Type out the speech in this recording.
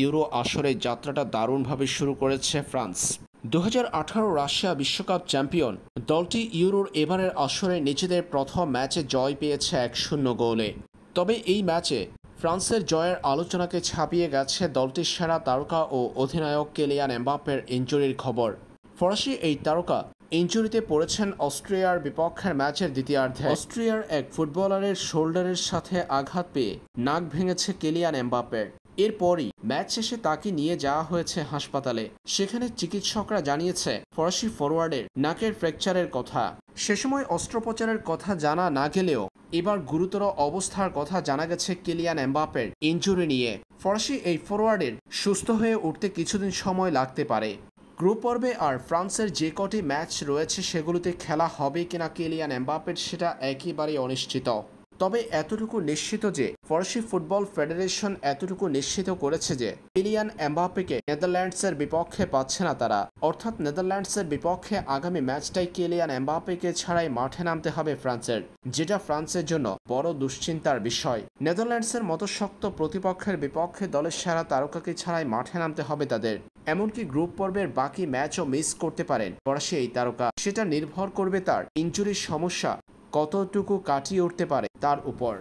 Euro আসরে যাত্রাটা দারুণভাবে শুরু করেছে ফ্রান্স। 2018 রাশিয়া বিশ্বকাপ চ্যাম্পিয়ন দলটি ইউরোর এবারের আসরে নিজেদের প্রথম ম্যাচে জয় পেয়েছে 1-0 গোলে। তবে এই ম্যাচে ফ্রান্সের জয়ের আলোচনাকে ছাপিয়ে গেছে দলটির সেরা তারকা ও অধিনায়ক কিলিয়ান এমবাপ্পের ইনজুরির খবর। ফরাসি এই তারকা ইনজুরিতে পড়েছেন অস্ট্রিয়ার বিপক্ষের ম্যাচের দ্বিতীয়ার্ধে। অস্ট্রিয়ার এক ফুটবলারের শোল্ডারের সাথে আঘাত পেয়ে নাক ভেঙেছে কিলিয়ান এমবাপ্পের। এরপরই ম্যাচ শেষে তাকে নিয়ে যাওয়া হয়েছে হাসপাতালে। সেখানে চিকিৎসকরা জানিয়েছে ফরাসি ফরোয়ার্ডের নাকের ফ্র্যাকচারের কথা। সে সময় অস্ত্রোপচারের কথা জানা না গেলেও এবার গুরুতর অবস্থার কথা জানা গেছে কিলিয়ান এমবাপ্পের ইনজুরি নিয়ে। ফরাসি এই ফরোয়ার্ডের সুস্থ হয়ে উঠতে কিছুদিন সময় লাগতে পারে। গ্রুপ পর্বে আর ফ্রান্সের যে কটি ম্যাচ রয়েছে সেগুলোতে খেলা হবে কিনা কিলিয়ান এমবাপ্পের সেটা একেবারেই অনিশ্চিত। তবে এতটুকু নিশ্চিত যে ফরাসি ফুটবল ফেডারেশন এতটুকু নিশ্চিত করেছে যে কিলিয়ান এমবাপ্পেকে নেদারল্যান্ডসের বিপক্ষে পাচ্ছে না তারা। অর্থাৎ নেদারল্যান্ডসের বিপক্ষে আগামী ম্যাচটাই কিলিয়ান এমবাপ্পেকে ছাড়াই মাঠে নামতে হবে ফ্রান্সের, যেটা ফ্রান্সের জন্য বড় দুশ্চিন্তার বিষয়। নেদারল্যান্ডসের মতো শক্ত প্রতিপক্ষের বিপক্ষে দলের সেরা তারকাকে ছাড়াই মাঠে নামতে হবে তাদের। এমনকি গ্রুপ পর্বের বাকি ম্যাচও মিস করতে পারেন ফরাসি এই তারকা। সেটা নির্ভর করবে তার ইনজুরির সমস্যা কতটুকু কাটিয়ে উঠতে পারে তার উপর।